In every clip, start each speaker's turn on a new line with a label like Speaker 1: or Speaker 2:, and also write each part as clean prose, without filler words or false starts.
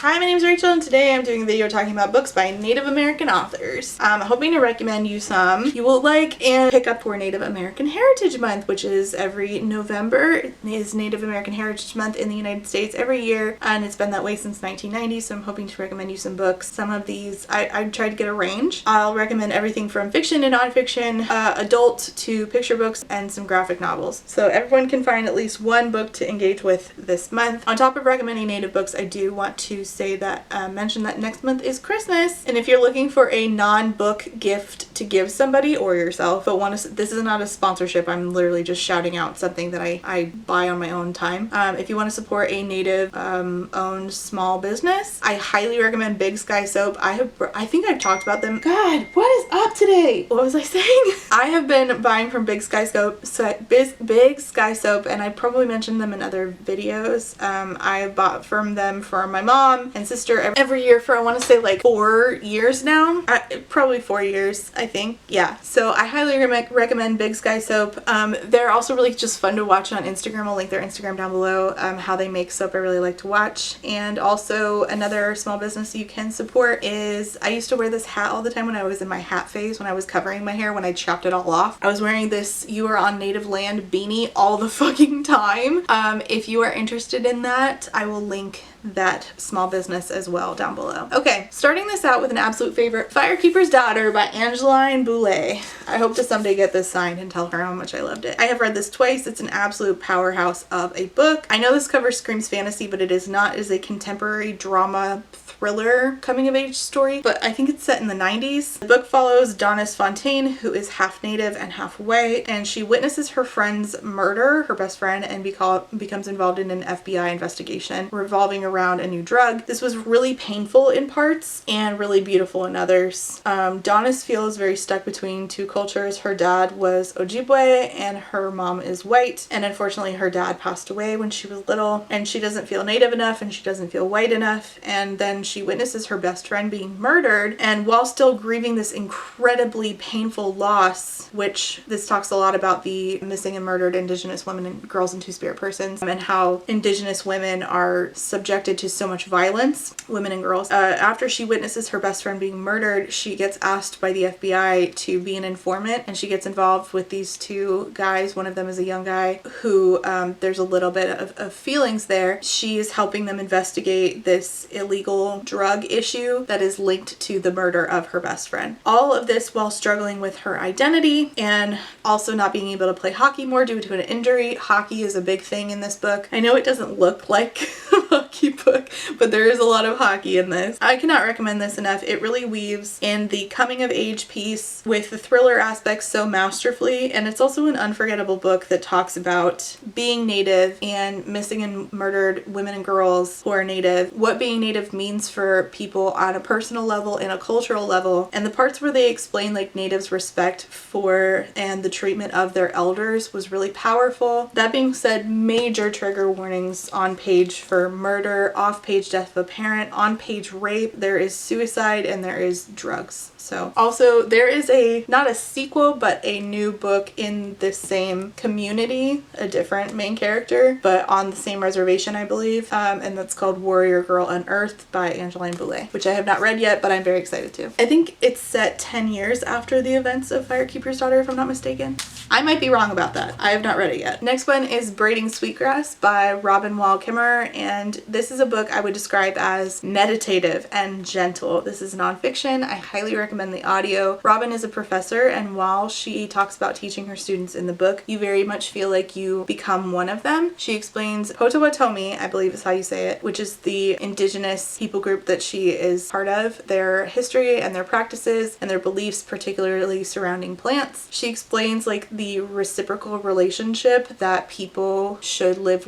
Speaker 1: Hi, my name is Rachel and today I'm doing a video talking about books by Native American authors. I'm hoping to recommend you some you will like and pick up for Native American Heritage Month, which is every November. It is Native American Heritage Month in the United States every year, and it's been that way since 1990, so I'm hoping to recommend you some books. Some of these, I tried to get a range. I'll recommend everything from fiction and nonfiction, adult to picture books, and some graphic novels. So everyone can find at least one book to engage with this month. On top of recommending Native books, I do want to say that mention that next month is Christmas, and if you're looking for a non-book gift to give somebody or yourself, but this is not a sponsorship, I'm literally just shouting out something that I buy on my own time. If you want to support a Native owned small business, I highly recommend Big Sky Soap. I think I've talked about them. God, what is up today? What was I saying? I have been buying from Big Sky Soap, Big Sky Soap, and I probably mentioned them in other videos. I bought from them for my mom and sister every year for, I want to say, like 4 years now. Probably 4 years, I think. Yeah, so I highly recommend Big Sky Soap. They're also really just fun to watch on Instagram. I'll link their Instagram down below. How they make soap I really like to watch. And also another small business you can support is, I used to wear this hat all the time when I was in my hat phase, when I was covering my hair, when I chopped it all off. I was wearing this "You Are on Native Land" beanie all the fucking time. If you are interested in that, I will link that small business as well down below. Okay, starting this out with an absolute favorite, Firekeeper's Daughter by Angeline Boulet. I hope to someday get this signed and tell her how much I loved it. I have read this twice. It's an absolute powerhouse of a book. I know this cover screams fantasy, but it is not. It is a contemporary drama thriller coming of age story, but I think it's set in the 90s. The book follows Donis Fontaine, who is half native and half white, and she witnesses her friend's murder, her best friend, and becomes involved in an FBI investigation revolving around a new drug. This was really painful in parts and really beautiful in others. Donis feels very stuck between two cultures. Her dad was Ojibwe and her mom is white, and unfortunately her dad passed away when she was little, and she doesn't feel native enough and she doesn't feel white enough, and then she witnesses her best friend being murdered, and while still grieving this incredibly painful loss, which this talks a lot about the missing and murdered Indigenous women and girls and Two-Spirit persons, and how Indigenous women are subjected to so much violence, women and girls. After she witnesses her best friend being murdered, she gets asked by the FBI to be an informant, and she gets involved with these two guys. One of them is a young guy who there's a little bit of feelings there. She is helping them investigate this illegal drug issue that is linked to the murder of her best friend. All of this while struggling with her identity and also not being able to play hockey more due to an injury. Hockey is a big thing in this book. I know it doesn't look like a hockey book, but there is a lot of hockey in this. I cannot recommend this enough. It really weaves in the coming of age piece with the thriller aspects so masterfully, and it's also an unforgettable book that talks about being native and missing and murdered women and girls who are native, what being native means for people on a personal level and a cultural level, and the parts where they explain like natives' respect for and the treatment of their elders was really powerful. That being said, major trigger warnings on page for murder, off-page death of a parent, on-page rape, there is suicide, and there is drugs. So also there is not a sequel, but a new book in this same community, a different main character, but on the same reservation, I believe, and that's called Warrior Girl Unearthed by Angeline Boulet, which I have not read yet, but I'm very excited to. I think it's set 10 years after the events of Firekeeper's Daughter, if I'm not mistaken. I might be wrong about that. I have not read it yet. Next one is Braiding Sweetgrass by Robin Wall Kimmerer, and this is a book I would describe as meditative and gentle. This is nonfiction. I highly recommend the audio. Robin is a professor, and while she talks about teaching her students in the book, you very much feel like you become one of them. She explains Potawatomi, I believe is how you say it, which is the indigenous people group that she is part of, their history and their practices and their beliefs, particularly surrounding plants. She explains like the reciprocal relationship that people should live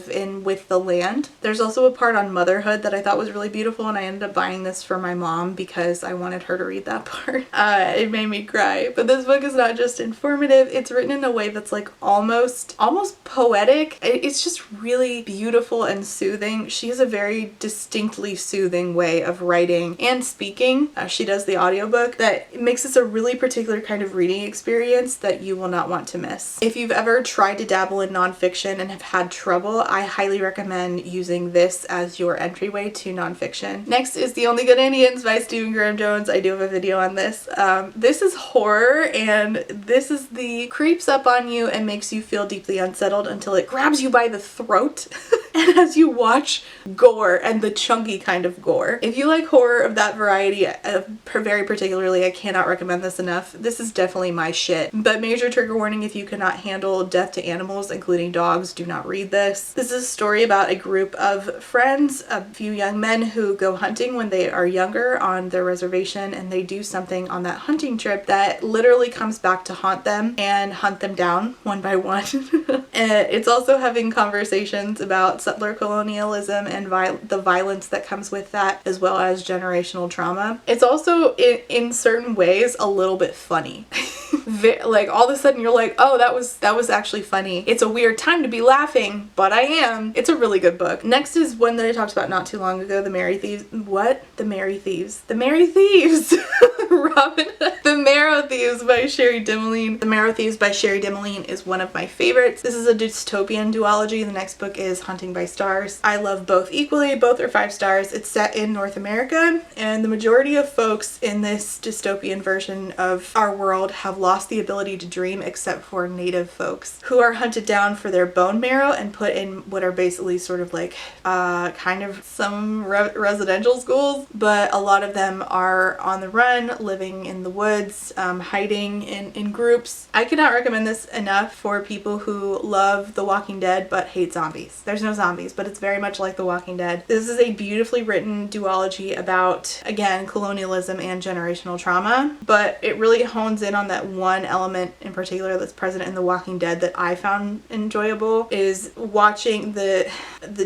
Speaker 1: in with the land. There's also a part on motherhood that I thought was really beautiful, and I ended up buying this for my mom because I wanted her to read that part. It made me cry. But this book is not just informative, it's written in a way that's like almost poetic. It's just really beautiful and soothing. She has a very distinctly soothing way of writing and speaking. She does the audiobook that makes this a really particular kind of reading experience that that you will not want to miss. If you've ever tried to dabble in nonfiction and have had trouble, I highly recommend using this as your entryway to nonfiction. Next is The Only Good Indians by Stephen Graham Jones. I do have a video on this. This is horror, and this is the creeps up on you and makes you feel deeply unsettled until it grabs you by the throat. And as you watch gore, and the chunky kind of gore. If you like horror of that variety, very particularly, I cannot recommend this enough. This is definitely my shit. But major trigger warning, if you cannot handle death to animals, including dogs, do not read this. This is a story about a group of friends, a few young men who go hunting when they are younger on their reservation, and they do something on that hunting trip that literally comes back to haunt them and hunt them down one by one. And it's also having conversations about settler colonialism and the violence that comes with that, as well as generational trauma. It's also in certain ways a little bit funny. Like all of a sudden you're like, oh, that was actually funny. It's a weird time to be laughing, but I am. It's a really good book. Next is one that I talked about not too long ago, The Merry Thieves. What? The Merry Thieves. The Merry Thieves! Robin. The Marrow Thieves by Sherry Dimeline. The Marrow Thieves by Sherry Dimeline is one of my favorites. This is a dystopian duology. The next book is Hunting by Stars. I love both equally. Both are 5 stars. It's set in North America, and the majority of folks in this dystopian version of our world have lost the ability to dream, except for native folks who are hunted down for their bone marrow and put in what are basically sort of like kind of some residential schools, but a lot of them are on the run, living in the woods, hiding in groups. I cannot recommend this enough for people who love The Walking Dead but hate zombies. There's no zombies, but it's very much like The Walking Dead. This is a beautifully written duology about, again, colonialism and generational trauma, but it really hones in on that one element in particular that's present in The Walking Dead that I found enjoyable, is watching the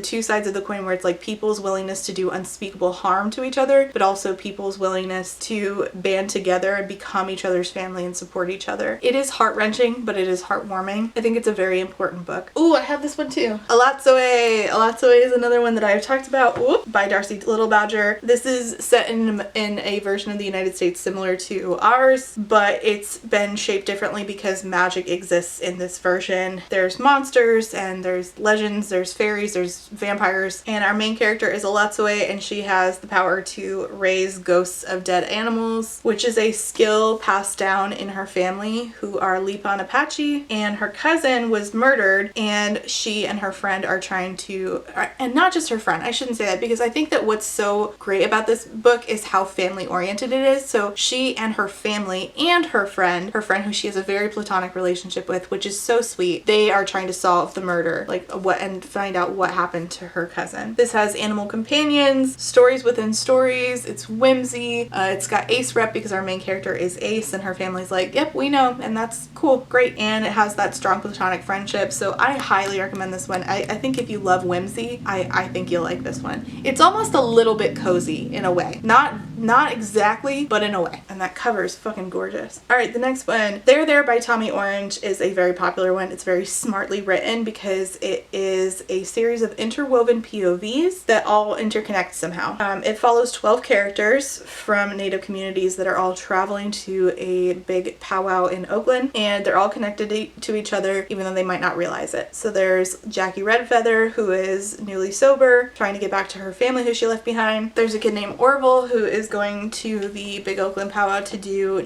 Speaker 1: two sides of the coin, where it's like people's willingness to do unspeakable harm to each other, but also people's willingness to band together and become each other's family and support each other. It is heart-wrenching, but it is heartwarming. I think it's a very important book. Ooh, I have this one too. Alatsoe. Alatsoe is another one that I've talked about. Ooh, by Darcy Little Badger. This is set in a version of the United States similar to ours, but it's been shaped differently because magic exists in this version. There's monsters and there's legends, there's fairies, there's vampires, and our main character is Alatsoe, and she has the power to raise ghosts of dead animals, which is a skill passed down in her family, who are Lipan Apache, and her cousin was murdered, and she and her friend are trying to, and not just her friend, I shouldn't say that, because I think that what's so great about this book is how family oriented it is. So she and her family and her friend who she has a very platonic relationship with, which is so sweet, they are trying to solve the murder, like what, and find out what happened to her cousin. This has animal companions, stories within stories, it's whimsy, it's got Ace rep because our main character is Ace and her family's like, yep, we know, and that's cool, great, and it has that strong platonic friendship. So I highly recommend this one. I think if you love whimsy, I think you'll like this one. It's almost a little bit cozy in a way, not exactly, but in a way, and that cover is fucking gorgeous. All right, the next one, There by Tommy Orange, is a very popular one. It's very smartly written because it is a series of interwoven POVs that all interconnect somehow. It follows 12 characters from Native communities that are all traveling to a big powwow in Oakland, and they're all connected to each other even though they might not realize it. So there's Jackie Redfeather, who is newly sober, trying to get back to her family who she left behind. There's a kid named Orville who is going to the big Oakland powwow to do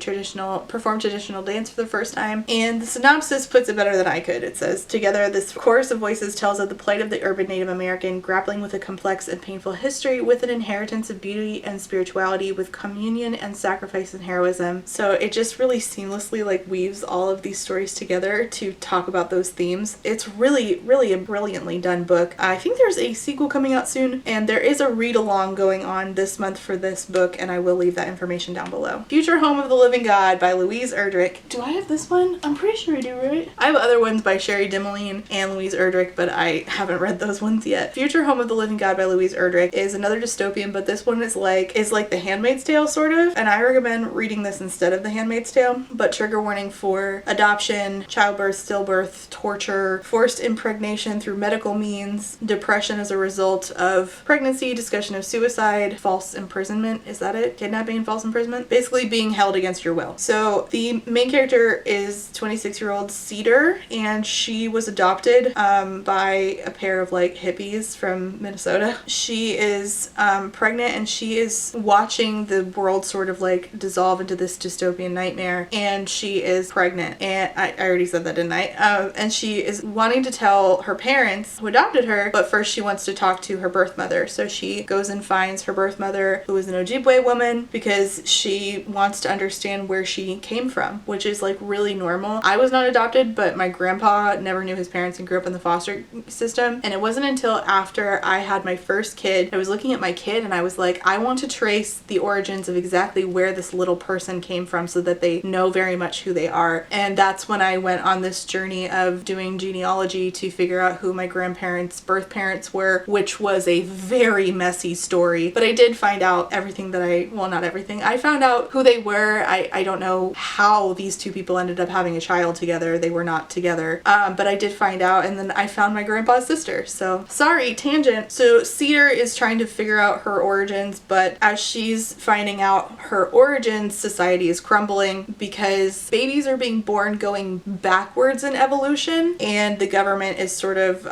Speaker 1: perform traditional dance for the first time. And the synopsis puts it better than I could. It says, together this chorus of voices tells of the plight of the urban Native American, grappling with a complex and painful history, with an inheritance of beauty and spirituality, with communion and sacrifice and heroism. So it just really seamlessly like weaves all of these stories together to talk about those themes. It's really, really a brilliantly done book. I think there's a sequel coming out soon, and there is a read-along going on this month for this book, and I will leave that information down below. Future Home of the Living God by Louise Erdrich. Do I have this one? I'm pretty sure I do, right? I have other ones by Sherry Dimeline and Louise Erdrich, but I haven't read those ones yet. Future Home of the Living God by Louise Erdrich is another dystopian, but this one is like The Handmaid's Tale, sort of, and I recommend reading this instead of The Handmaid's Tale. But trigger warning for adoption, childbirth, stillbirth, torture, forced impregnation through medical means, depression as a result of pregnancy, discussion of suicide, false imprisonment is that it? Kidnapping and false imprisonment? Basically being held against your will. So the main character is 26-year-old Cedar, and she was adopted by a pair of like hippies from Minnesota. She is pregnant, and she is watching the world sort of like dissolve into this dystopian nightmare, and she is pregnant. And I already said that, didn't I? And she is wanting to tell her parents who adopted her, but first she wants to talk to her birth mother. So she goes and finds her birth mother, who is an Ojibwe woman, because she wants to understand where she came from, which is like really normal. I was not adopted, but my grandpa never knew his parents and grew up in the foster system. And it wasn't until after I had my first kid, I was looking at my kid and I was like, I want to trace the origins of exactly where this little person came from so that they know very much who they are. And that's when I went on this journey of doing genealogy to figure out who my grandparents' birth parents were, which was a very messy story. But I did find out everything that well, not everything. I found out who they were. I don't know how these two people ended up having a child together. They were not together. But I did find out, and then I found my grandpa's sister. So sorry, tangent. So Cedar is trying to figure out her origins, but as she's finding out her origins, society is crumbling because babies are being born going backwards in evolution, and the government is sort of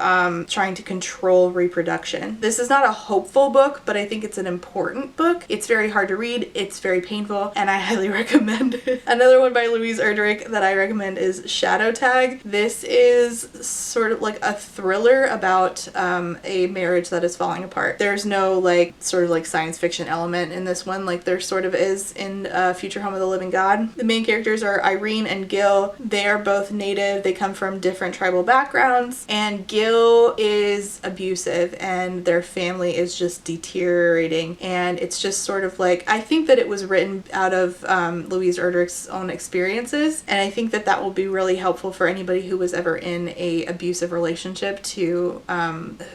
Speaker 1: trying to control reproduction. This is not a hopeful book, but I think it's an important book. It's very hard to read, it's very painful, and I highly recommend it. Another one by Louise Erdrich that I recommend is Shadow Tag. This is sort of like a thriller about a marriage that is falling apart. There's no like sort of like science fiction element in this one, like there sort of is in Future Home of the Living God. The main characters are Irene and Gil. They are both native. They come from different tribal backgrounds, and Gil is abusive and their family is just deteriorating, and it's just sort of like, I think that it was written out of Louise Erdrich's own experiences, and I think that that will be really helpful for anybody who was ever in a abusive relationship to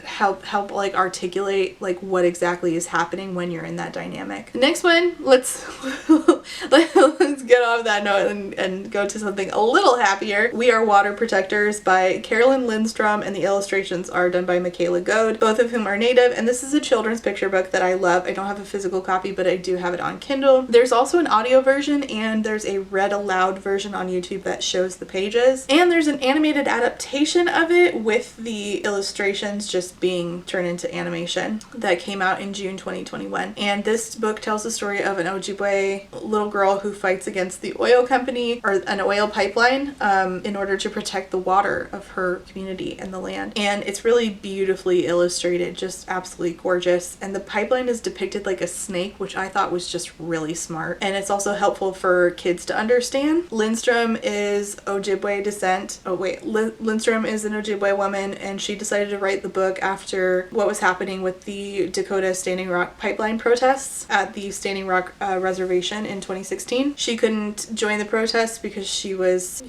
Speaker 1: help like articulate like what exactly is happening when you're in that dynamic. The next one, let's get off that note and go to something a little happier. We Are Water Protectors by Carolyn Lindstrom, and the illustrations are done by Michaela Goad, both of whom are native, and this is a children's picture book that I love. I don't have a physical copy, but I do have it on Kindle. There's also an audio version, and there's a read aloud version on YouTube that shows the pages, and there's an animated adaptation of it with the illustrations just being turned into animation that came out in June 2021. And this book tells the story of an Ojibwe little girl who fights against the oil company, or an oil pipeline, in order to protect the water of her community and the land. And it's really beautifully illustrated, just absolutely gorgeous. And the pipeline is depicted like a snake, which I thought was just really smart. And it's also helpful for kids to understand. Lindstrom is Ojibwe descent. Lindstrom is an Ojibwe woman, and she decided to write the book after what was happening with the Dakota Standing Rock pipeline protests at the Standing Rock Reservation in 2016. She couldn't join the protests because she was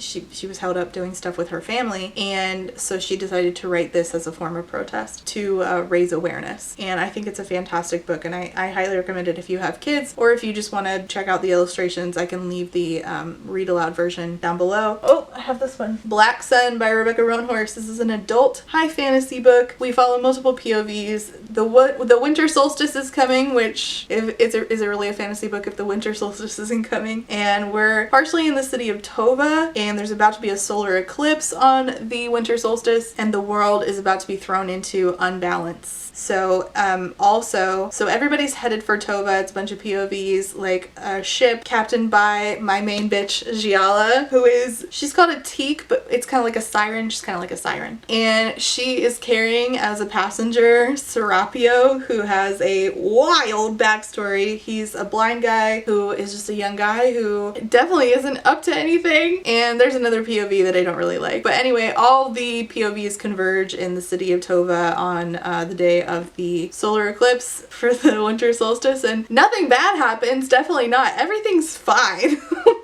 Speaker 1: held up doing stuff with her family, and so she decided to write this as a form of protest to raise awareness. And I think it's a fantastic book, and I highly recommend it if you have kids, or if you just want to check out the illustrations. I can leave the read aloud version down below. Oh, I have this one. Black Sun by Rebecca Roanhorse. This is an adult high fantasy book. We follow multiple POVs. The winter solstice is coming, which is it really a fantasy book if the winter solstice isn't coming? And we're partially in the city of Tova, and there's about to be a solar eclipse on the winter solstice, and the world is about to be thrown into unbalance. So everybody's headed for Tova. It's a bunch of POVs, like a ship captained by my main bitch Giala, she's called a teak, but it's kind of like a siren. She's kind of like a siren. And she is carrying as a passenger Serapio, who has a wild backstory. He's a blind guy who is just a young guy who definitely isn't up to anything. And there's another POV that I don't really like. But anyway, all the POVs converge in the city of Tova on the day of the solar eclipse for the winter solstice, and nothing bad happens. Definitely not. Everything's fine.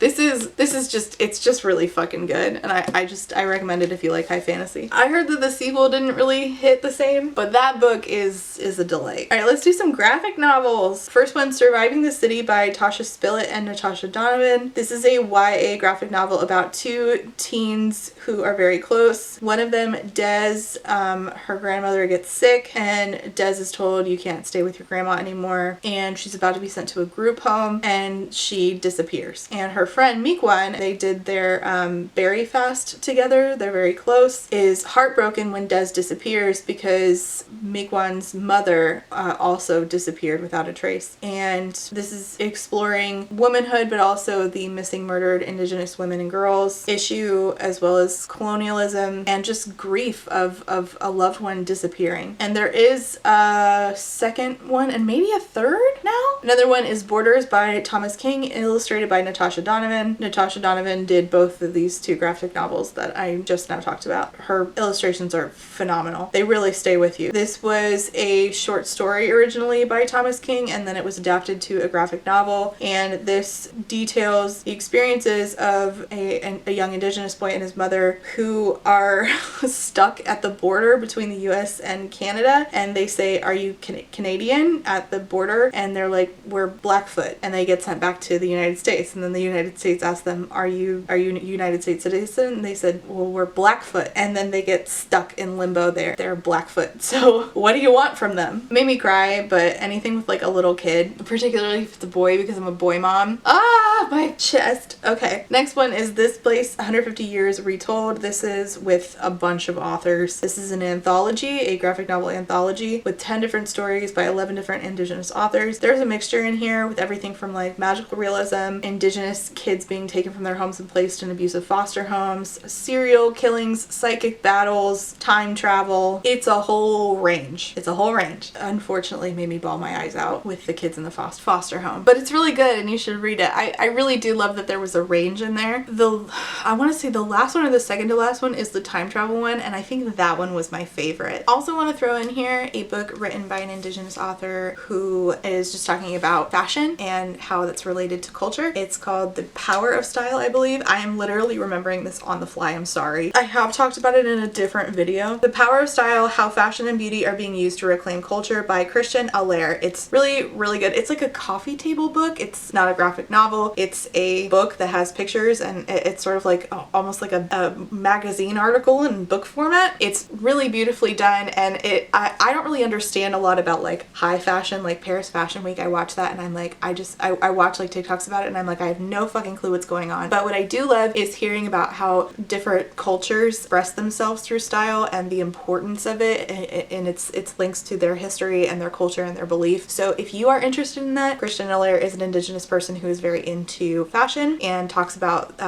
Speaker 1: this is just, it's just really fucking good. And I recommend it if you like high fantasy. I heard that the sequel didn't really hit the same, but that book is a delight. All right, let's do some graphic novels. First one, Surviving the City by Tasha Spillett and Natasha Donovan. This is a YA graphic novel about two teens who are very close. One of them, Des, her grandmother gets sick and Des is told you can't stay with your grandma anymore, and she's about to be sent to a group home and she disappears. And her friend Mikwon, they did their berry fast together, they're very close, is heartbroken when Des disappears because Mikwon's mother also disappeared without a trace. And this is exploring womanhood, but also the missing murdered Indigenous women and girls issue, as well as colonialism and just grief of a loved one disappearing. And there is a second one and maybe a third now. Another one is Borders by Thomas King, illustrated by Natasha Donovan. Natasha Donovan did both of these two graphic novels that I just now talked about. Her illustrations are phenomenal. They really stay with you. This was a short story originally by Thomas King, and then it was adapted to a graphic novel, and this details the experiences of a young Indigenous boy and his mother who are stuck at the border between the US and Canada, and they say, are you Canadian at the border? And they're like, we're Blackfoot, and they get sent back to the United States, and then the United States asks them, are you United States citizen? And they said, well, we're Blackfoot, and then they get stuck in limbo there. They're Blackfoot. So what do you want from them? It made me cry, but anything with like a little kid, particularly if it's a boy because I'm a boy mom. Ah, my chest. Okay, next one is This Place 150 Years Retold. This is with a bunch of authors. This is an anthology, a graphic novel anthology with 10 different stories by 11 different Indigenous authors. There's a mixture in here with everything from like magical realism, Indigenous kids being taken from their homes and placed in abusive foster homes, serial killings, psychic battles, time travel. It's a whole range. It's a whole range. Unfortunately, made me bawl my eyes out with the kids in the foster home, but it's really good and you should read it. I really do love that there was a range in there. I want to say the last one or the second to last one is the time travel one, and I think that one was my favorite. Also want to throw in here a book written by an Indigenous author who is just talking about fashion and how that's related to culture. It's called The Power of Style, I believe. I am literally remembering this on the fly, I'm sorry. I have talked about it in a different video. The Power of Style, How Fashion and Beauty Are Being Used to Reclaim Culture by Christian Allaire. It's really, really good. It's like a coffee table book. It's not a graphic novel. It's a book that has pictures, and it's sort of like almost like a magazine article in book format. It's really beautifully done, and I don't really understand a lot about like high fashion, like Paris Fashion Week. I watch that and I'm like, I watch like TikToks about it and I'm like, I have no fucking clue what's going on. But what I do love is hearing about how different cultures express themselves through style and the importance of it and its links to their history and their culture and their belief. So if you are interested in that, Christian Allaire is an Indigenous person who is very into fashion and talks about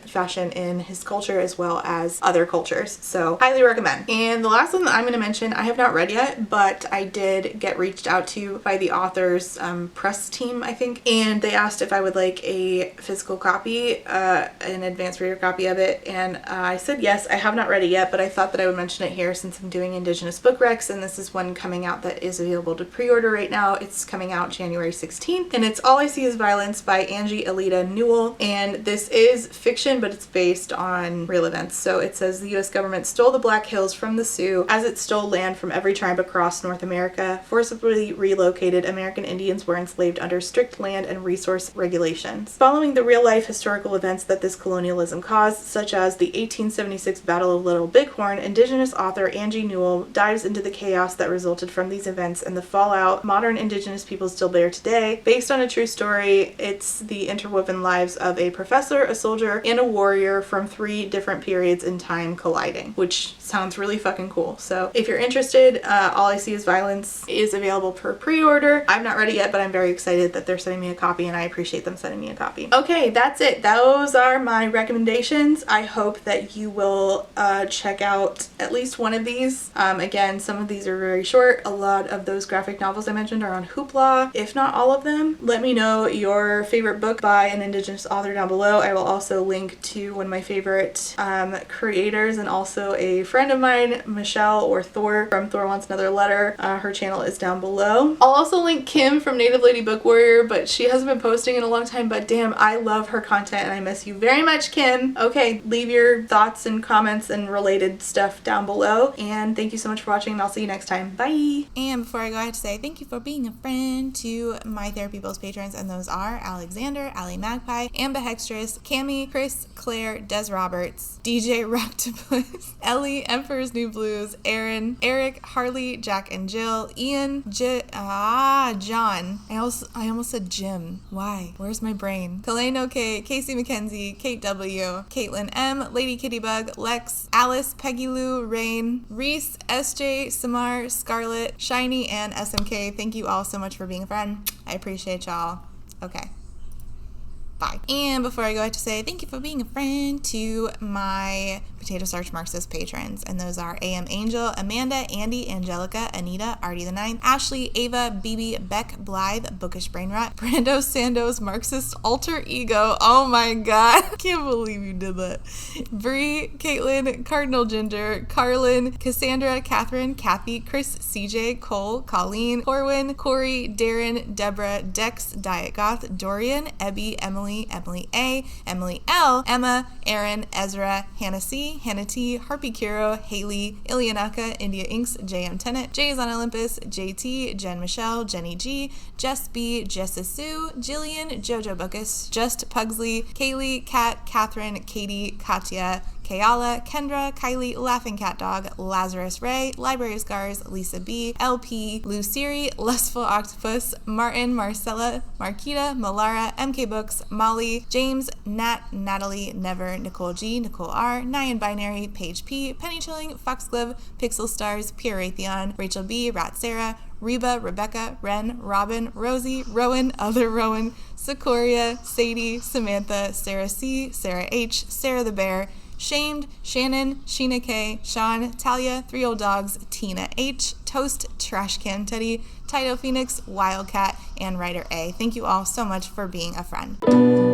Speaker 1: fashion in his culture as well as other cultures. So highly recommend. And the last one that I'm going to mention, I have not read yet, but I did get reached out to by the author's press team, I think, and they asked if I would like a physical copy, an advanced reader copy of it, and I said yes. I have not read it yet, but I thought that I would mention it here since I'm doing Indigenous book recs, and this is one coming out that is available to pre-order right now. It's coming out January 16th, and it's All I See Is Violence by Angie Alida Newell, and this is fiction, but it's based on real events. So it says the U.S. government stole the Black Hills from the Sioux as it stole land from every tribe across North America. Forcibly relocated American Indians were enslaved under strict land and resource regulations. Following the real-life historical events that this colonialism caused, such as the 1876 Battle of Little Bighorn, Indigenous author Angie Newell dives into the chaos that resulted from these events and the fallout modern Indigenous peoples still bear today. Based on a true story, it's the interwoven lives of a professor, a soldier, and a warrior from 3 different periods in time colliding, which sounds really fucking cool. So if you're interested, All I See Is Violence is available per pre-order. I've not read it yet, but I'm very excited that they're sending me a copy, and I appreciate them sending me a copy. Okay, that's it. Those are my recommendations. I hope that you will check out at least one of these. Again, some of these are very short. A lot of those graphic novels I mentioned are on Hoopla, if not all of them. Let me know your favorite book by an Indigenous author down below. I will also link to one of my favorite creators and also a friend of mine, Michelle or Thor from Thor Wants Another Letter. Her channel is down below. I'll also link Kim from Native Lady Book Warrior, but she hasn't been posting in a long time, but damn, I love her content and I miss you very much, Kim. Okay, leave your thoughts and comments and related stuff down below, and thank you so much for watching, and I'll see you next time. Bye! And before I go, I have to say thank you for being a friend to my Therapy Bills patrons, and those are Alexander, Ali Magpie, Amba Hextress, Cami, Chris, Claire, Des Roberts, DJ Rocktopus, Ellie, Emperor's New Blues, Aaron, Eric, Harley, Jack and Jill, Ian, John. I almost said Jim. Why? Where's my brain? Kaleno K, Casey McKenzie, Kate W, Caitlin M, Lady Kittybug, Lex, Alice, Peggy Lou, Rain, Reese, SJ, Samar, Scarlett, Shiny, and SMK. Thank you all so much for being a friend. I appreciate y'all. Okay. Bye. And before I go, I have to say thank you for being a friend to my Potato Starch Marxist patrons, and those are AM Angel, Amanda, Andy, Angelica, Anita, Artie the Ninth, Ashley, Ava, BB, Beck, Blythe, Bookish Brain Rot, Brando Sandoz, Marxist Alter Ego. Oh my god, I can't believe you did that. Bree, Caitlin, Cardinal Ginger, Carlin, Cassandra, Catherine, Kathy, Chris, CJ, Cole, Colleen, Corwin, Corey, Darren, Deborah, Dex, Diet Goth, Dorian, Ebby, Emily, Emily A, Emily L, Emma, Aaron, Ezra, Hannah C, Hannah T, Harpy Kuro, Haley, Ilianaka, India Inks, JM Tennant, Jay's on Olympus, JT, Jen Michelle, Jenny G, Jess B, Jessa Sue, Jillian, Jojo Bookus, Just Pugsley, Kaylee, Kat, Catherine, Katie, Katya, Kayala, Kendra, Kylie, Laughing Cat Dog, Lazarus Ray, Library of Scars, Lisa B, LP, Luciri, Lustful Octopus, Martin, Marcella, Marquita, Malara, MK Books, Molly, James, Nat, Natalie, Never, Nicole G, Nicole R, Nyan Binary, Paige P, Penny Chilling, Foxglove, Pixel Stars, Pure Raytheon, Rachel B, Rat Sarah, Reba, Rebecca, Ren, Robin, Rosie, Rowan, Other Rowan, Sequoia, Sadie, Samantha, Sarah C, Sarah H, Sarah the Bear, Shamed, Shannon, Sheena K, Sean, Talia, 3 Old Dogs, Tina H, Toast, Trash Can Teddy, Tito Phoenix, Wildcat, and Writer A. Thank you all so much for being a friend.